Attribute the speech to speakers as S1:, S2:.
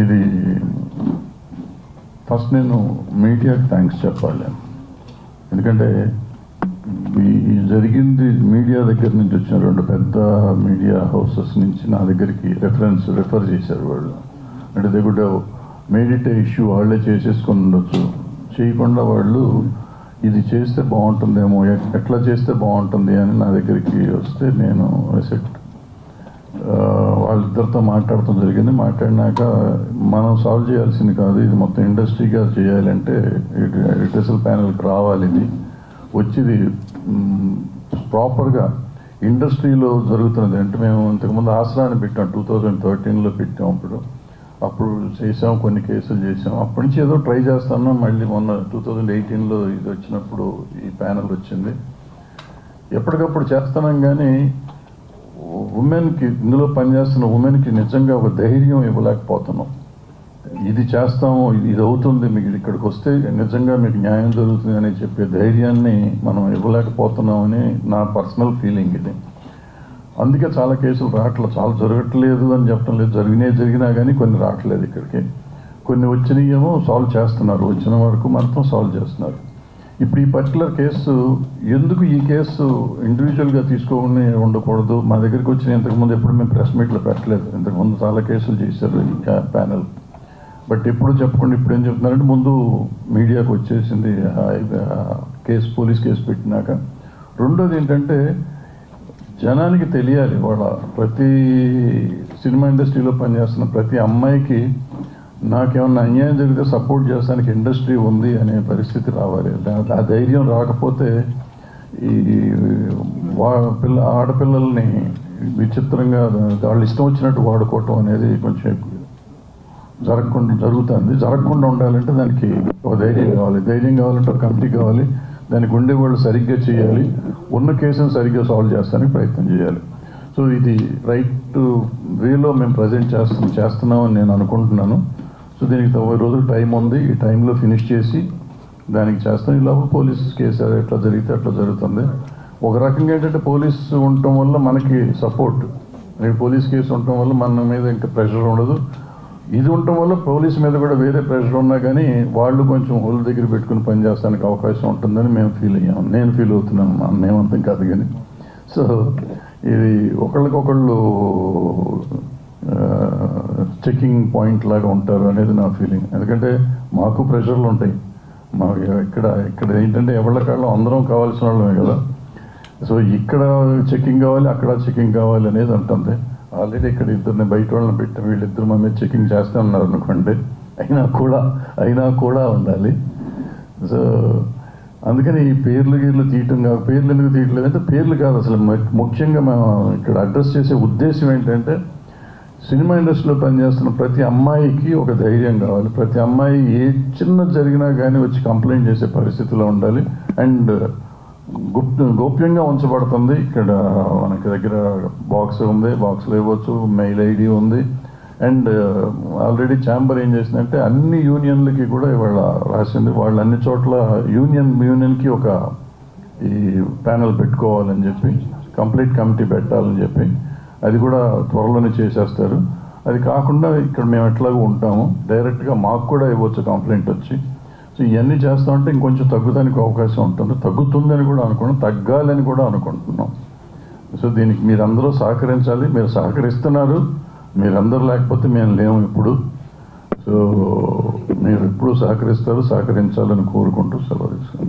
S1: ఇది ఫస్ట్ నేను మీడియాకి థ్యాంక్స్ చెప్పాలి. ఎందుకంటే ఈ జరిగింది మీడియా దగ్గర నుంచి వచ్చిన 2 పెద్ద మీడియా హౌసెస్ నుంచి నా దగ్గరికి రెఫర్ చేశారు వాళ్ళు. అంటే they could have made it A issue, వాళ్ళే చేసేసుకొని ఉండొచ్చు. చేయకుండా వాళ్ళు ఇది చేస్తే బాగుంటుందేమో, ఎట్లా చేస్తే బాగుంటుంది అని నా దగ్గరికి వస్తే నేను వాళ్ళిద్దరితో మాట్లాడటం జరిగింది. మాట్లాడినాక మనం సాల్వ్ చేయాల్సింది కాదు, ఇది మొత్తం ఇండస్ట్రీగా చేయాలంటే ఎడిటోరియల్ ప్యానెల్కి రావాలి. ఇది వచ్చింది ప్రాపర్గా ఇండస్ట్రీలో జరుగుతున్నది. అంటే మేము ఇంతకుముందు ఆసరాన్ని పెట్టాం, 2013లో పెట్టాం. అప్పుడు చేసాం, కొన్ని కేసులు చేసాం. అప్పటి నుంచి ఏదో ట్రై చేస్తాను. మళ్ళీ మొన్న 2018లో ఇది వచ్చినప్పుడు ఈ ప్యానెల్ వచ్చింది. ఎప్పటికప్పుడు చేస్తున్నాం, కానీ ఉమెన్కి, ఇందులో పనిచేస్తున్న ఉమెన్కి నిజంగా ఒక ధైర్యం ఇవ్వలేకపోతున్నాం. ఇది చేస్తాము, ఇది అవుతుంది, మీకు ఇక్కడికి వస్తే నిజంగా మీకు న్యాయం జరుగుతుంది అని చెప్పే ధైర్యాన్ని మనం ఇవ్వలేకపోతున్నామని నా పర్సనల్ ఫీలింగ్ ఇది. అందుకే చాలా కేసులు రావట్లేదు, చాలా జరగట్లేదు అని చెప్పడం లేదు. జరిగినా కానీ కొన్ని రావట్లేదు ఇక్కడికి. కొన్ని వచ్చినాయేమో సాల్వ్ చేస్తున్నారు, వచ్చిన వరకు మాత్రం సాల్వ్ చేస్తున్నారు. ఇప్పుడు ఈ పర్టికులర్ కేసు ఎందుకు ఈ కేసు ఇండివిజువల్గా తీసుకోని ఉండకూడదు? మా దగ్గరికి వచ్చిన ఇంతకుముందు ఎప్పుడు మేము ప్రెస్ మీట్లో పెట్టలేదు. ఇంతకుముందు చాలా కేసులు చేశారు ఈ ప్యానెల్. బట్ ఎప్పుడు చెప్పకుండా ఇప్పుడు ఏం చెప్తున్నారంటే ముందు మీడియాకు వచ్చేసింది కేసు, పోలీస్ కేసు పెట్టినాక. రెండోది ఏంటంటే జనానికి తెలియాలి, వాళ్ళ ప్రతి సినిమా ఇండస్ట్రీలో పనిచేస్తున్న ప్రతి అమ్మాయికి నాకేమన్నా అన్యాయం జరిగితే సపోర్ట్ చేస్తానికి ఇండస్ట్రీ ఉంది అనే పరిస్థితి రావాలి. ఆ ధైర్యం రాకపోతే ఈ ఆడపిల్లల్ని విచిత్రంగా వాళ్ళు ఇష్టం వచ్చినట్టు వాడుకోవటం అనేది కొంచెం జరగకుండా ఉండాలంటే దానికి ఒక ధైర్యం కావాలి. ధైర్యం కావాలంటే ఒక కమిటీ కావాలి, దానికి ఉండేవాళ్ళు సరిగ్గా చేయాలి, ఉన్న కేసును సరిగ్గా సాల్వ్ చేస్తానికి ప్రయత్నం చేయాలి. సో ఇది రైట్ వేలో మేము ప్రజెంట్ చేస్తున్నామని నేను అనుకుంటున్నాను. సో దీనికి 90 రోజులు టైం ఉంది. ఈ టైంలో ఫినిష్ చేసి దానికి చేస్తాం. ఇలా పోలీస్ కేసు ఎట్లా జరిగితే అట్లా జరుగుతుంది. ఒక రకంగా ఏంటంటే పోలీస్ ఉండటం వల్ల మనకి సపోర్ట్, పోలీస్ కేసు ఉండటం వల్ల మన మీద ఇంకా ప్రెషర్ ఉండదు. ఇది ఉండటం వల్ల పోలీస్ మీద కూడా వేరే ప్రెషర్ ఉన్నా కానీ వాళ్ళు కొంచెం హోల్ దగ్గర పెట్టుకుని పనిచేస్తానికి అవకాశం ఉంటుందని మేము ఫీల్ అయ్యాము. నేను ఫీల్ అవుతున్నాను, మేమంతం కాదు కానీ. సో ఇది ఒకళ్ళకొకళ్ళు చెకింగ్ పాయింట్ లాగా ఉంటారు అనేది నా ఫీలింగ్. ఎందుకంటే మాకు ప్రెషర్లు ఉంటాయి. మాకు ఇక్కడ ఏంటంటే ఎవరికాళ్ళు అందరం కావాల్సిన వాళ్ళమే కదా. సో ఇక్కడ చెకింగ్ కావాలి, అక్కడ చెకింగ్ కావాలి అనేది ఉంటుంది. ఆల్రెడీ ఇక్కడ ఇద్దరిని బయట వాళ్ళని పెట్టి వీళ్ళిద్దరు మా మీద చెకింగ్ చేస్తూ ఉన్నారు అనుకోండి. అయినా కూడా ఉండాలి. సో అందుకని ఈ పేర్లు తీయటం కాదు. పేర్లు ఎందుకు తీయట్లేదంటే పేర్లు కాదు, అసలు ముఖ్యంగా మేము ఇక్కడ అడ్రస్ చేసే ఉద్దేశం ఏంటంటే సినిమా ఇండస్ట్రీలో పనిచేస్తున్న ప్రతి అమ్మాయికి ఒక ధైర్యం కావాలి. ప్రతి అమ్మాయి ఏ చిన్న జరిగినా కానీ వచ్చి కంప్లైంట్ చేసే పరిస్థితిలో ఉండాలి. అండ్ గోప్యంగా ఉంచబడుతుంది. ఇక్కడ మనకి దగ్గర బాక్స్ ఉంది, బాక్స్లో ఇవ్వచ్చు, మెయిల్ ఐడి ఉంది. అండ్ ఆల్రెడీ ఛాంబర్ ఏం చేసిందంటే అన్ని యూనియన్లకి కూడా ఇవాళ రాసింది. వాళ్ళు అన్ని చోట్ల యూనియన్కి ఒక ఈ ప్యానెల్ పెట్టుకోవాలని చెప్పి, కంప్లీట్ కమిటీ పెట్టాలని చెప్పి, అది కూడా త్వరలోనే చేసేస్తారు. అది కాకుండా ఇక్కడ మేము ఎట్లాగో ఉంటాము, డైరెక్ట్గా మాకు కూడా ఇవ్వచ్చు కంప్లైంట్ వచ్చి. సో ఇవన్నీ చేస్తామంటే ఇంకొంచెం తగ్గుతానికి అవకాశం ఉంటుంది. తగ్గుతుందని కూడా అనుకున్నాం, తగ్గాలని కూడా అనుకుంటున్నాం. సో దీనికి మీరందరూ సహకరించాలి. మీరు సహకరిస్తున్నారు, మీరందరూ లేకపోతే మేము లేము ఇప్పుడు. సో మీరు ఎప్పుడు సహకరించాలని కోరుకుంటూ సెలవు తీసుకుంటాం.